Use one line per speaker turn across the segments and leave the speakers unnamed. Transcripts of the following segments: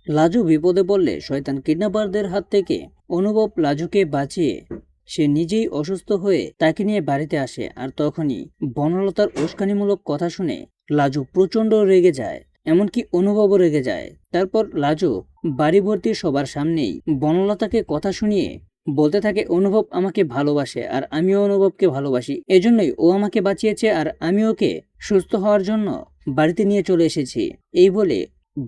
লাজু বিপদে পড়লে শয়তান কিডন্যাপারদের হাত থেকে অনুভব লাজুকে বাঁচিয়ে সে নিজেই অসুস্থ হয়ে তাকে নিয়ে বাড়িতে আসে। আর তখনই বনলতার উস্কানিমূলক কথা শুনে লাজু প্রচন্ড রেগে যায়, এমনকি অনুভবও রেগে যায়। তারপর লাজু বাড়ি ভর্তি সবার সামনেই বনলতাকে কথা শুনিয়ে বলতে থাকে, অনুভব আমাকে ভালোবাসে আর আমিও অনুভবকে ভালোবাসি, এজন্যই ও আমাকে বাঁচিয়েছে আর আমি ওকে সুস্থ হওয়ার জন্য বাড়িতে নিয়ে চলে এসেছি। এই বলে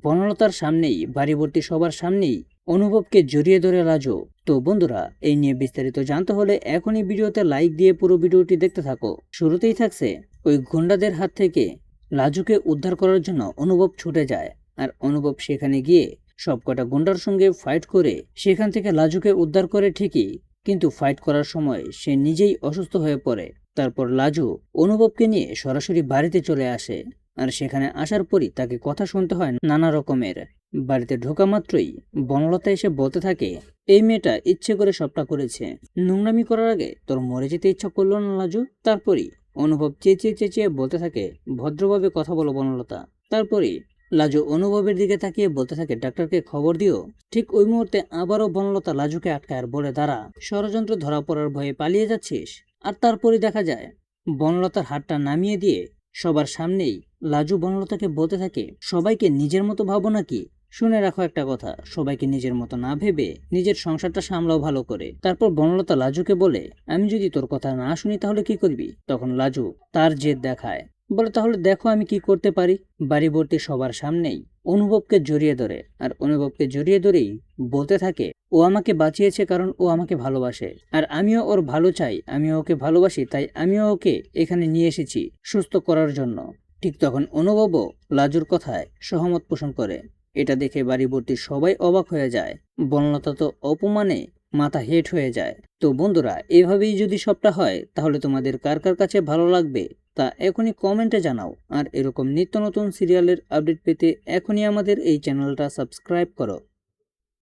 বনলতার সামনেই বাড়ি ভর্তি সবার সামনেই অনুভবকে জড়িয়ে ধরে লাজু। তো বন্ধুরা, এই নিয়ে বিস্তারিত জানতে হলে এখনই ভিডিওতে লাইক দিয়ে পুরো ভিডিওটি দেখতে থাকো। শুরুতেই থাকছে ওই গুন্ডাদের হাত থেকে লাজুকে উদ্ধার করার জন্য অনুভব ছুটে যায়। আর অনুভব সেখানে গিয়ে সবকটা গুন্ডার সঙ্গে ফাইট করে সেখান থেকে লাজুকে উদ্ধার করে ঠিকই, কিন্তু ফাইট করার সময় সে নিজেই অসুস্থ হয়ে পড়ে। তারপর লাজু অনুভবকে নিয়ে সরাসরি বাড়িতে চলে আসে। আর সেখানে আসার পরই তাকে কথা শুনতে হয় নানা রকমের। বাড়িতে ঢোকা মাত্রই বনলতা এসে বলতে থাকে, এই মেয়েটা ইচ্ছে করে সবটা করেছে, নোংরামি করার আগে তোর মরে যেতে ইচ্ছা করলো না লাজু? তারপরই অনুভব চেঁচিয়ে চেঁচিয়ে বলতে থাকে, ভদ্রভাবে কথা বলো বনলতা। তারপরই লাজু অনুভবের দিকে তাকিয়ে বলতে থাকে, ডাক্তারকে খবর দিও। ঠিক ওই মুহূর্তে আবারও বনলতা লাজুকে আটকায় আর বলে, দাঁড়া, ষড়যন্ত্র ধরা পড়ার ভয়ে পালিয়ে যাচ্ছিস? আর তারপরই দেখা যায় বনলতার হাতটা নামিয়ে দিয়ে সবার সামনেই লাজু বনলতাকে বলতে থাকে, সবাইকে নিজের মতো ভাবো নাকি? শুনে রাখো একটা কথা, সবাইকে নিজের মতো না ভেবে নিজের সংসারটা সামলাও ভালো করে। তারপর বনলতা লাজুকে বলে, আমি যদি তোর কথা না শুনি তাহলে কি করবি? তখন লাজু তার জেদ দেখায়, বলে, তাহলে দেখো আমি কি করতে পারি। বাড়ি ভর্তি সবার সামনেই অনুভবকে জড়িয়ে ধরে আর অনুভবকে জড়িয়ে ধরেই বলতে থাকে, ও আমাকে বাঁচিয়েছে কারণ ও আমাকে ভালোবাসে আর আমিও ওর ভালো চাই, আমিও ওকে ভালোবাসি, তাই আমিও ওকে এখানে নিয়ে এসেছি সুস্থ করার জন্য। ঠিক তখন অনুভবও লাজুর কথায় সহমত পোষণ করে। এটা দেখে বাড়ি ভর্তি সবাই অবাক হয়ে যায়। বনলতা তো অপমানে মাথা হেট হয়ে যায়। তো বন্ধুরা, এভাবেই যদি সবটা হয় তাহলে তোমাদের কার কার কাছে ভালো লাগবে তা এখনই কমেন্টে জানাও। আর এরকম নিত্য নতুন সিরিয়ালের আপডেট পেতে এখনই আমাদের এই চ্যানেলটা সাবস্ক্রাইব করো।